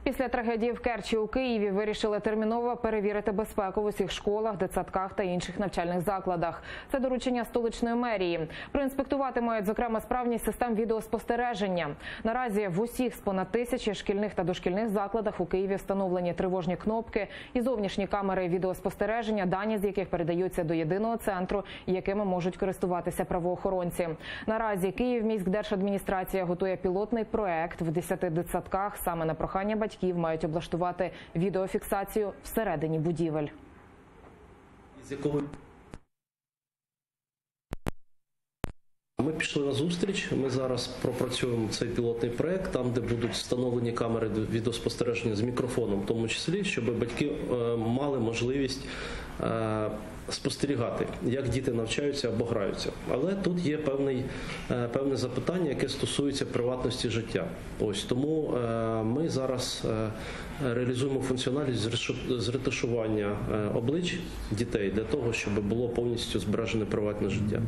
Після трагедії в Керчі у Києві вирішили терміново перевірити безпеку в усіх школах, дитсадках та інших навчальних закладах. Це доручення столичної мерії. Проінспектувати мають, зокрема, справність систем відеоспостереження. Наразі в усіх з понад 1000 шкільних та дошкільних закладах у Києві встановлені тривожні кнопки і зовнішні камери відеоспостереження, дані з яких передаються до єдиного центру, якими можуть користуватися правоохоронці. Наразі Київміськдержадміністрація готує пілотний проект. В 10 дитсадках саме на прохання батьків мають облаштувати відеофіксацію всередині будівель. Ми пішли на зустріч, ми зараз пропрацюємо цей пілотний проект, там, де будуть встановлені камери відеоспостереження з мікрофоном, в тому числі, щоб батьки мали можливість спостерігати, як діти навчаються або граються. Але тут є певне запитання, яке стосується приватності життя. Ось тому ми зараз реалізуємо функціональність з ретушування облич дітей для того, щоб було повністю збережене приватне життя.